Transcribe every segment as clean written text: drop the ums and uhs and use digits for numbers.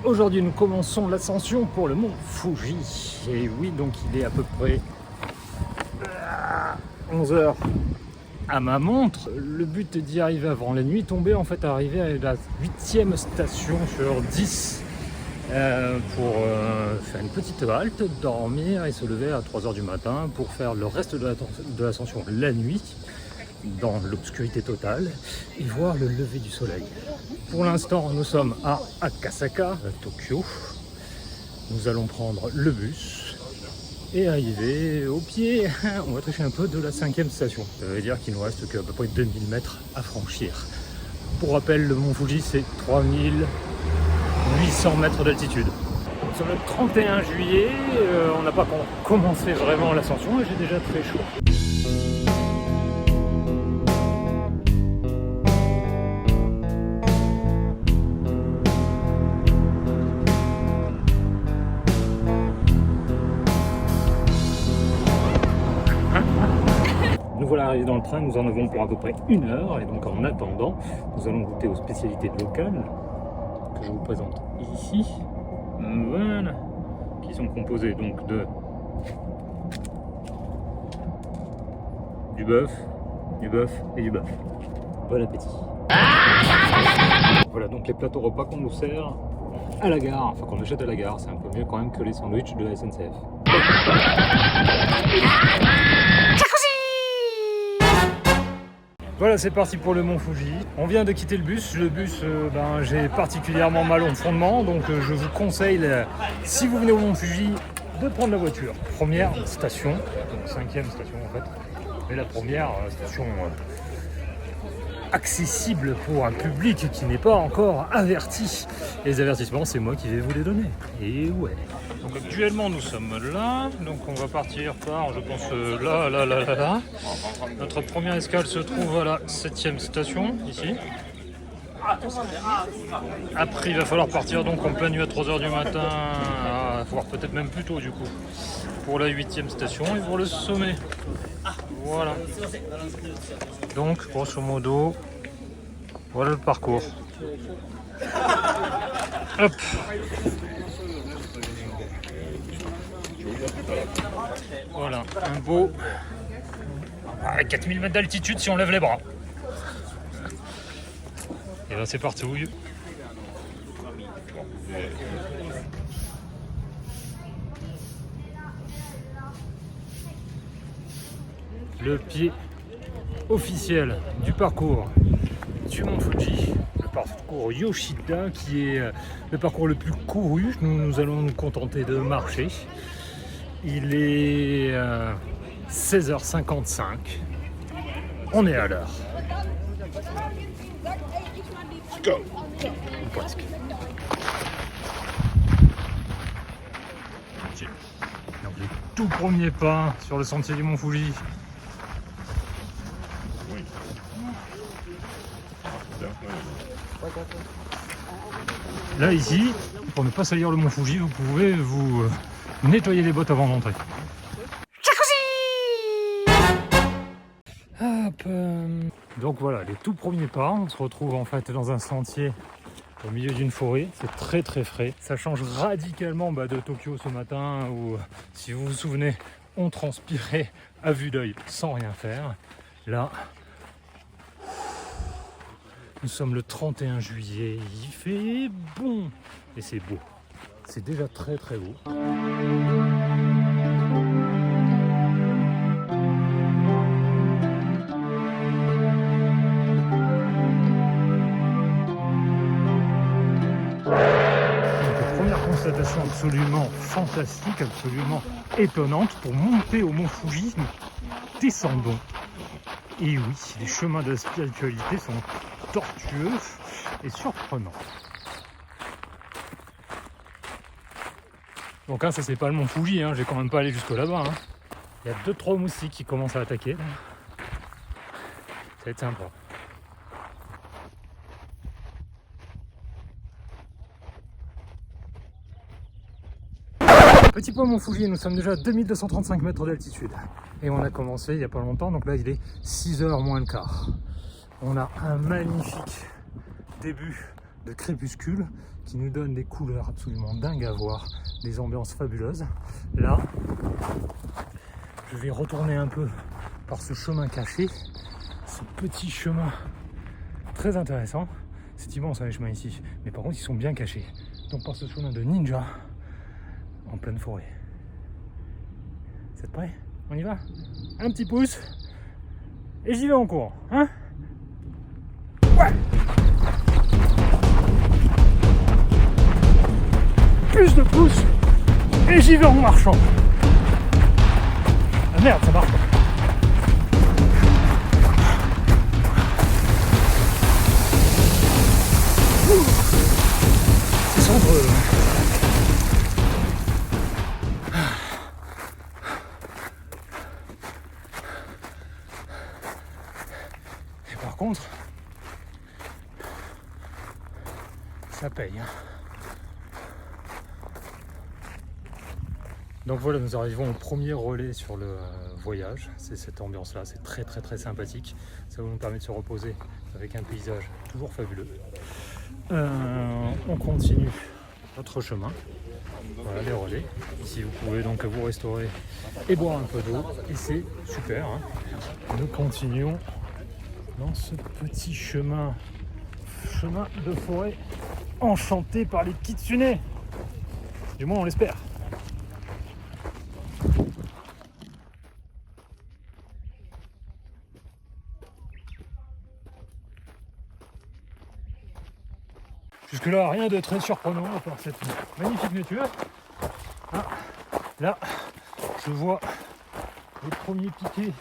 Aujourd'hui, nous commençons l'ascension pour le mont Fuji. Et oui, donc il est à peu près 11 h à ma montre. Le but est d'y arriver avant la nuit tombée, en fait, arriver à la 8e station sur 10 pour faire une petite halte, dormir et se lever à 3 h du matin pour faire le reste de l'ascension la nuit, dans l'obscurité totale, et voir le lever du soleil. Pour l'instant, nous sommes à Akasaka, à Tokyo. Nous allons prendre le bus et arriver au pied, on va tricher un peu, de la 5e station. Ça veut dire qu'il nous reste qu'à peu près 2000 mètres à franchir. Pour rappel, le mont Fuji, c'est 3800 mètres d'altitude. Sur le 31 juillet, on n'a pas commencé vraiment l'ascension et j'ai déjà très chaud. Nous voilà arrivés dans le train, nous en avons pour à peu près 1 heure, et donc en attendant, nous allons goûter aux spécialités locales que je vous présente ici. Voilà, qui sont composées donc de du bœuf et du bœuf. Bon appétit. Voilà donc les plateaux repas qu'on nous sert à la gare, enfin qu'on achète à la gare, c'est un peu mieux quand même que les sandwichs de la SNCF. Voilà, c'est parti pour le mont Fuji. On vient de quitter le bus. Le bus, j'ai particulièrement mal au fondement, donc je vous conseille, si vous venez au mont Fuji, de prendre la voiture. Première station, donc 5e station en fait, mais la première station accessible pour un public qui n'est pas encore averti. Les avertissements, c'est moi qui vais vous les donner. Et ouais. Donc actuellement nous sommes là, donc on va partir par, je pense, là. Notre première escale se trouve à la 7e station, ici. Après il va falloir partir donc en pleine nuit à 3 h du matin, voire peut-être même plus tôt du coup, pour la 8e station et pour le sommet. Voilà. Donc grosso modo, voilà le parcours. Hop. Voilà, un beau 4000 mètres d'altitude si on lève les bras. Et là c'est parti. Le pied officiel du parcours du mont Fuji, le parcours Yoshida, qui est le parcours le plus couru. Nous allons nous contenter de marcher. Il est 16 h 55. On est à l'heure. Go. Presque. Donc les tout premiers pas sur le sentier du mont Fuji. Là ici, pour ne pas salir le mont Fuji, vous pouvez vous nettoyer les bottes avant d'entrer. Donc voilà, les tout premiers pas, on se retrouve en fait dans un sentier au milieu d'une forêt, c'est très très frais. Ça change radicalement de Tokyo ce matin où, si vous vous souvenez, on transpirait à vue d'œil sans rien faire. Là, nous sommes le 31 juillet, il fait bon et c'est beau. C'est déjà très très beau. Constatation absolument fantastique, absolument étonnante. Pour monter au mont Fuji, nous descendons. Et oui, les chemins de la spiritualité sont tortueux et surprenants. Donc ça c'est pas le mont Fuji, j'ai quand même pas allé jusque là-bas. Il y a 2-3 moustiques qui commencent à attaquer. Ça va être sympa. Petit point mont Fuji, nous sommes déjà à 2235 mètres d'altitude. Et on a commencé il n'y a pas longtemps, donc là il est 6 h moins le quart. On a un magnifique début de crépuscule qui nous donne des couleurs absolument dingues à voir, des ambiances fabuleuses. Là, je vais retourner un peu par ce chemin caché, ce petit chemin très intéressant. C'est immense les chemins ici, mais par contre ils sont bien cachés. Donc par ce chemin de ninja en pleine forêt. Vous êtes prêts? On y va? Un petit pouce et j'y vais en courant, hein? Ouais! Plus de pouces et j'y vais en marchant. Ah merde, ça marche pas. C'est cendreux. Et par contre, ça paye. Donc voilà, nous arrivons au premier relais sur le voyage. C'est cette ambiance-là, c'est très très très sympathique. Ça va nous permettre de se reposer avec un paysage toujours fabuleux. On continue notre chemin. Voilà les relais. Ici vous pouvez donc vous restaurer et boire un peu d'eau. Et c'est super. Hein. Nous continuons dans ce petit chemin de forêt enchanté par les kitsune. Du moins on l'espère. Jusque-là, rien de très surprenant à part cette magnifique nature. Ah, là, je vois les premiers piquets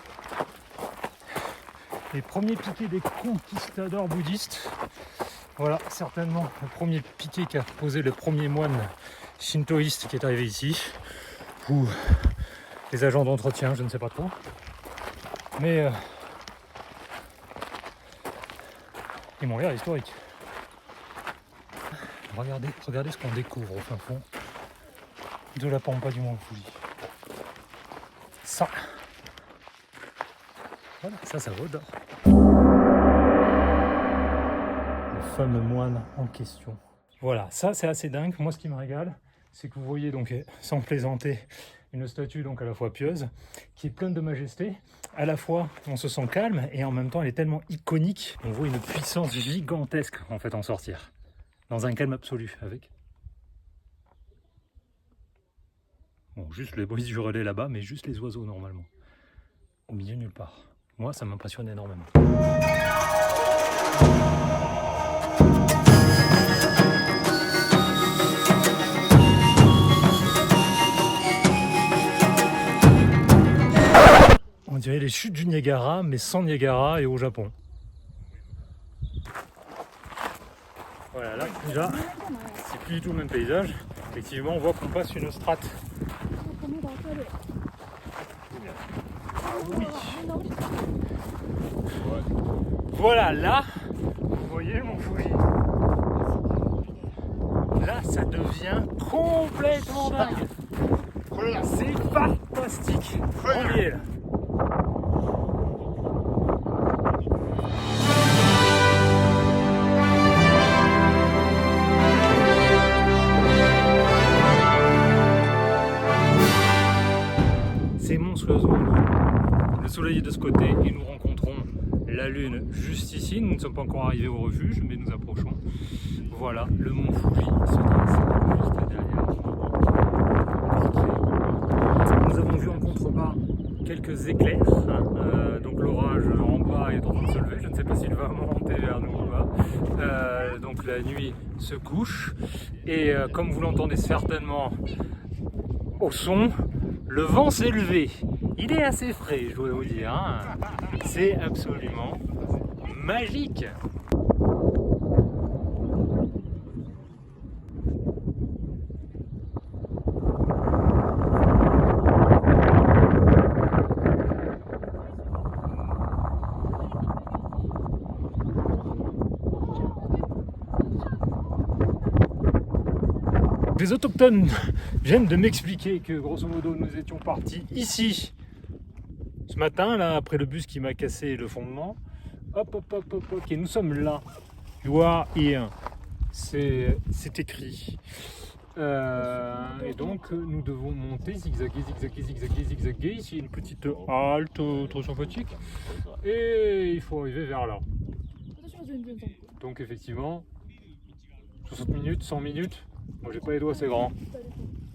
des conquistadors bouddhistes. Voilà, certainement le premier piquet qu'a posé le premier moine shintoïste qui est arrivé ici. Ou les agents d'entretien, je ne sais pas trop. Mais ils m'ont l'air historiques. Regardez ce qu'on découvre au fin fond de la pampa du Mont Fuji. Ça, voilà, ça vaut d'or. Le fameux moine en question. Voilà, ça c'est assez dingue. Moi, ce qui me régale, c'est que vous voyez donc, sans plaisanter, une statue donc à la fois pieuse, qui est pleine de majesté. À la fois, on se sent calme et en même temps, elle est tellement iconique. On voit une puissance gigantesque en fait en sortir. Dans un calme absolu, avec. Bon, juste les bruits du relais là-bas, mais juste les oiseaux normalement. Au milieu, nulle part. Moi, ça m'impressionne énormément. On dirait les chutes du Niagara, mais sans Niagara et au Japon. Voilà, là, déjà, c'est plus du tout le même paysage. Effectivement, on voit qu'on passe une strate. Ah oui. Voilà, là, vous voyez mon Fuji. Là, ça devient complètement dingue. C'est fantastique. On y est là. C'est monstrueusement beau. Le soleil est de ce côté et nous rencontrons la lune juste ici. Nous ne sommes pas encore arrivés au refuge, mais nous approchons. Voilà, le mont Fuji se dresse juste derrière. Nous avons vu en contrebas quelques éclairs. Donc l'orage en bas est en train de se lever. Je ne sais pas s'il va monter vers nous ou pas. Donc la nuit se couche. Et comme vous l'entendez certainement au son, le vent s'est levé. Il est assez frais, je dois vous dire. Hein. C'est absolument magique. Les autochtones viennent de m'expliquer que grosso modo nous étions partis ici ce matin, là après le bus qui m'a cassé le fondement. Hop, ok, nous sommes là. You are here. c'est écrit. Et donc nous devons monter, zigzaguer. Ici une petite halte trop sympathique. Et il faut arriver vers là. Donc effectivement, 60 minutes, 100 minutes. Moi j'ai pas les doigts assez grands.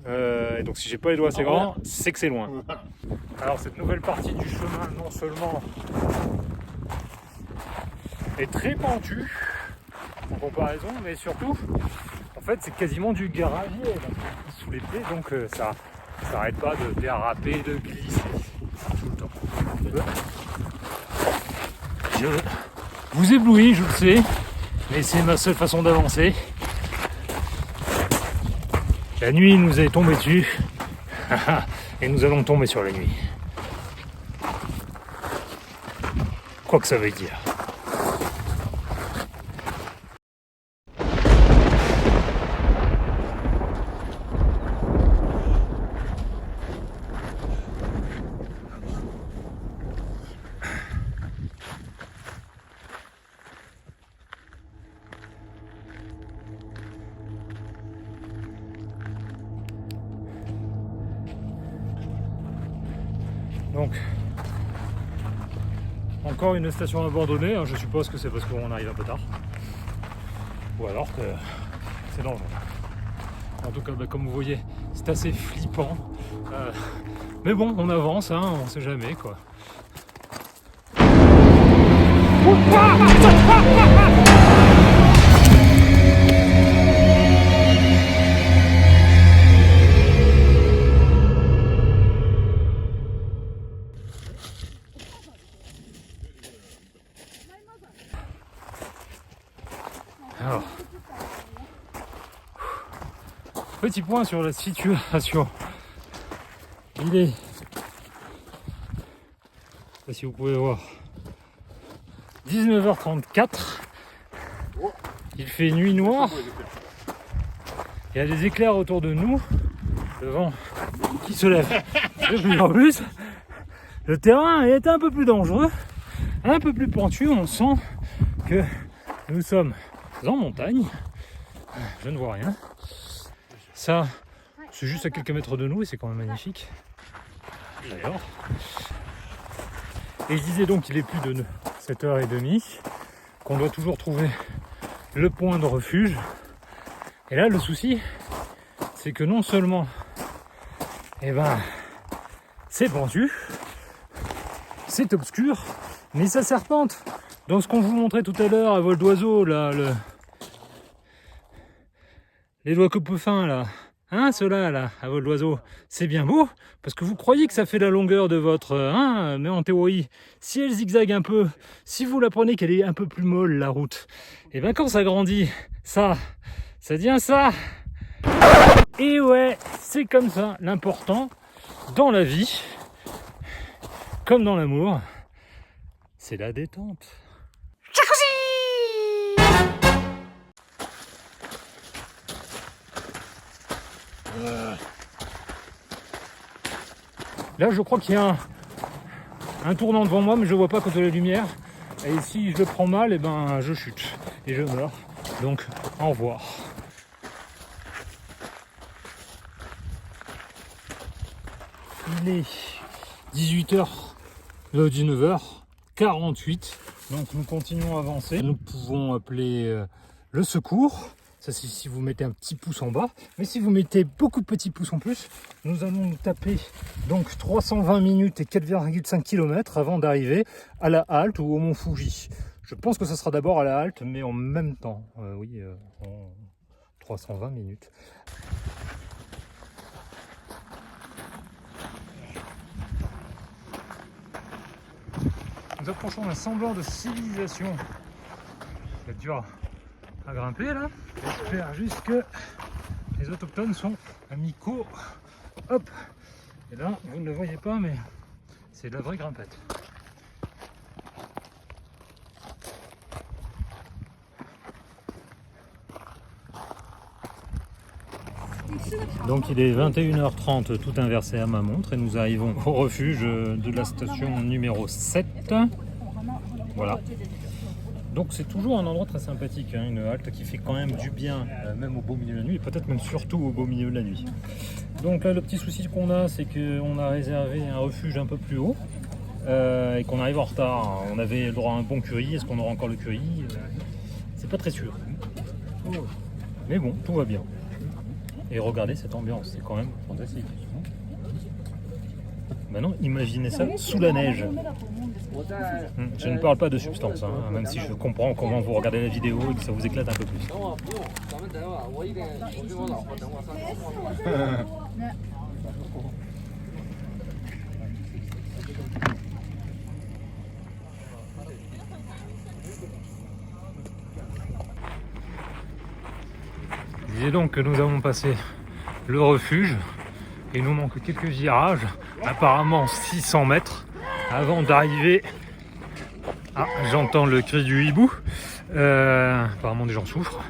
Et donc si j'ai pas les doigts assez grands, c'est que c'est loin. Alors cette nouvelle partie du chemin non seulement est très pentue en comparaison, mais surtout en fait c'est quasiment du gravier sous les pieds, donc ça n'arrête pas de déraper, de glisser tout le temps. Je vous éblouis, je le sais, mais c'est ma seule façon d'avancer. La nuit nous est tombée dessus et nous allons tomber sur la nuit. Quoi que ça veuille dire. Donc, encore une station abandonnée, hein, je suppose que c'est parce qu'on arrive un peu tard. Ou alors que c'est dangereux. En tout cas, comme vous voyez, c'est assez flippant. Mais bon, on avance, hein, on sait jamais quoi. Alors, petit point sur la situation. Il est, je sais pas si vous pouvez voir, 19h34. Il fait nuit noire. Il y a des éclairs autour de nous. Le vent qui se lève de plus en plus. Le terrain est un peu plus dangereux, un peu plus pentu. On sent que nous sommes en montagne. Je ne vois rien. Ça, c'est juste à quelques mètres de nous et c'est quand même magnifique. D'ailleurs. Et je disais donc qu'il est plus de 7h30, qu'on doit toujours trouver le point de refuge. Et là, le souci, c'est que non seulement, c'est pentu, c'est obscur, mais ça serpente. Donc ce qu'on vous montrait tout à l'heure à vol d'oiseau, là, les doigts coupe-fin, là, hein, ceux-là, là, à vol d'oiseau, c'est bien beau, parce que vous croyez que ça fait la longueur de votre, mais en théorie, si elle zigzague un peu, si vous la prenez qu'elle est un peu plus molle, la route, et bien quand ça grandit, ça devient ça. Et ouais, c'est comme ça, l'important, dans la vie, comme dans l'amour, c'est la détente. Là, je crois qu'il y a un tournant devant moi, mais je ne vois pas à cause de la lumière. Et si je le prends mal, je chute et je meurs. Donc, au revoir. Il est 19h48. Donc, nous continuons à avancer. Nous pouvons appeler le secours. Ça, c'est si vous mettez un petit pouce en bas. Mais si vous mettez beaucoup de petits pouces en plus, nous allons nous taper donc 320 minutes et 4,5 km avant d'arriver à la halte ou au Mont Fuji. Je pense que ce sera d'abord à la halte, mais en même temps. En 320 minutes. Nous approchons d'un semblant de civilisation. C'est dur à grimper là. J'espère juste que les autochtones sont amicaux. Hop. Et là, vous ne le voyez pas, mais c'est de la vraie grimpette. Donc il est 21h30 tout inversé à ma montre et nous arrivons au refuge de la station numéro 7. Voilà. Donc c'est toujours un endroit très sympathique, hein, une halte qui fait quand même du bien, même au beau milieu de la nuit, et peut-être même surtout au beau milieu de la nuit. Donc là, le petit souci qu'on a, c'est qu'on a réservé un refuge un peu plus haut, et qu'on arrive en retard. On avait le droit à un bon curry, est-ce qu'on aura encore le curry? C'est pas très sûr. Mais bon, tout va bien. Et regardez cette ambiance, c'est quand même fantastique. Maintenant, imaginez ça sous la neige. Je ne parle pas de substance, hein, même si je comprends comment vous regardez la vidéo et que ça vous éclate un peu plus. Je disais donc que nous avons passé le refuge et il nous manque quelques virages, apparemment 600 mètres avant d'arriver. Ah, j'entends le cri du hibou. Apparemment des gens souffrent.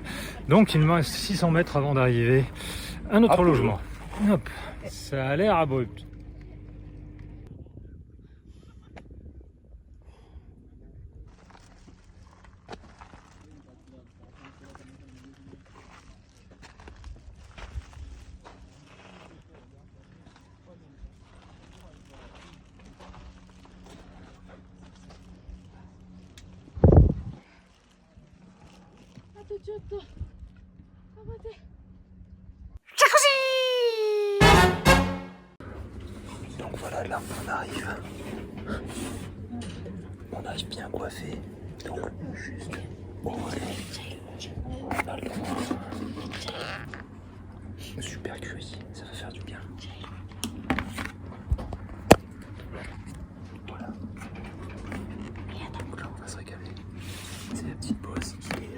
Donc il me reste 600 mètres avant d'arriver à notre logement. Hop, ça a l'air abrupt. Donc voilà, là on arrive. On arrive bien coiffé. Donc juste au relais. On a le droit. Super curry, ça va faire du bien. Voilà. Donc là on va se régaler. C'est la petite pause. Il est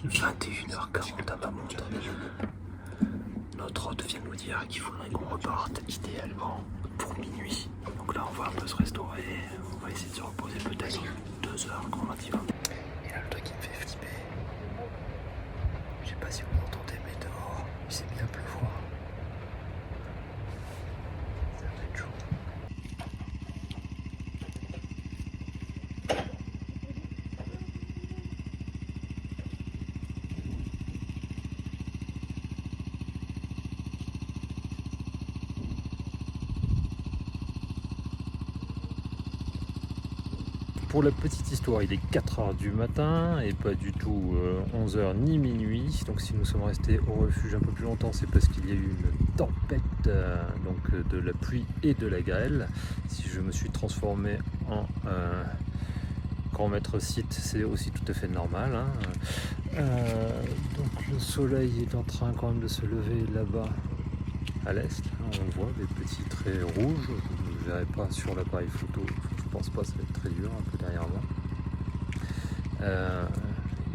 21h40 à ma montre. Notre hôte vient nous dire qu'il faudrait qu'on reparte idéalement pour minuit. Donc là on va un peu se restaurer, on va essayer de se reposer peut-être 2 heures grand maximum. Et là le truc qui me fait flipper, je sais pas si vous m'entendez mais dehors il s'est mis à pleuvoir. Ça va être chaud. Pour la petite histoire, il est 4h du matin et pas du tout 11h ni minuit. Donc si nous sommes restés au refuge un peu plus longtemps, c'est parce qu'il y a eu une tempête, donc de la pluie et de la grêle. Si je me suis transformé en grand maître site, c'est aussi tout à fait normal, hein. Donc le soleil est en train quand même de se lever là-bas à l'est. On voit des petits traits rouges, vous ne verrez pas sur l'appareil photo. Je pense pas, ça va être très dur, un peu derrière moi.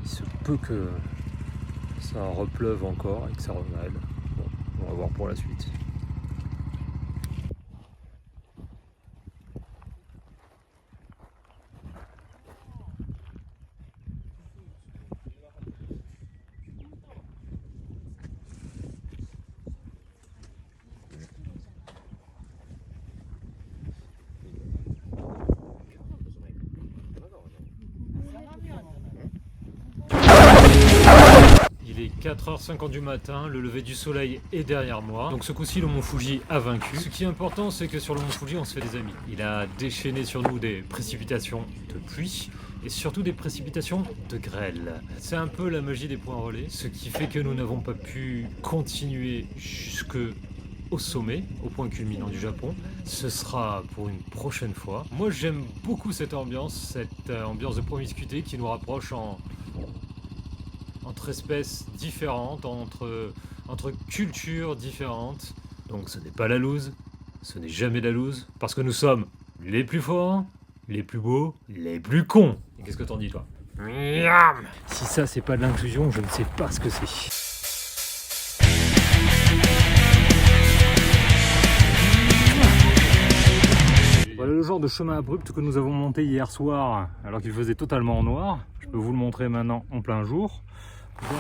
Il se peut que ça repleuve encore et que ça regrêle. Bon, on va voir pour la suite. Il est 4h50 du matin, le lever du soleil est derrière moi. Donc ce coup-ci, le mont Fuji a vaincu. Ce qui est important, c'est que sur le mont Fuji, on se fait des amis. Il a déchaîné sur nous des précipitations de pluie et surtout des précipitations de grêle. C'est un peu la magie des points relais, ce qui fait que nous n'avons pas pu continuer jusque au sommet, au point culminant du Japon. Ce sera pour une prochaine fois. Moi, j'aime beaucoup cette ambiance de promiscuité qui nous rapproche entre espèces différentes, entre cultures différentes. Donc ce n'est pas la loose, ce n'est jamais la loose, parce que nous sommes les plus forts, les plus beaux, les plus cons. Et qu'est-ce que t'en dis toi? Si ça c'est pas de l'inclusion, je ne sais pas ce que c'est. Voilà le genre de chemin abrupt que nous avons monté hier soir alors qu'il faisait totalement noir. Je peux vous le montrer maintenant en plein jour. Donc,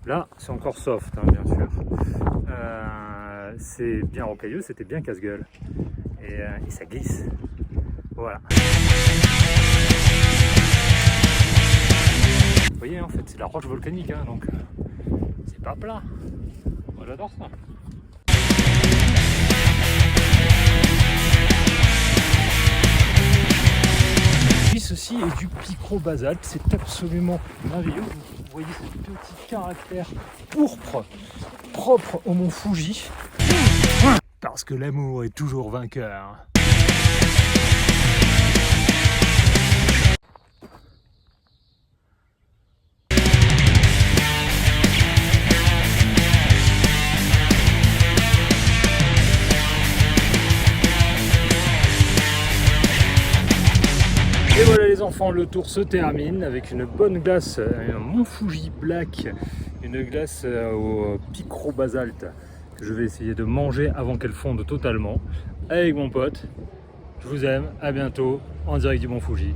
là c'est encore soft, hein, bien sûr. C'est bien rocailleux, c'était bien casse-gueule. Et ça glisse. Voilà. Vous voyez, en fait, c'est la roche volcanique, hein, donc c'est pas plat. Moi, j'adore ça. Ceci est du picrobasalte, c'est absolument merveilleux. Vous voyez ce petit caractère pourpre, propre au mont Fuji. Parce que l'amour est toujours vainqueur. Et voilà les enfants, le tour se termine avec une bonne glace, un Mont Fuji Black, une glace au picrobasalte que je vais essayer de manger avant qu'elle fonde totalement avec mon pote. Je vous aime, à bientôt en direct du Mont Fuji.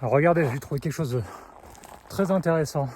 Alors regardez, j'ai trouvé quelque chose de très intéressant.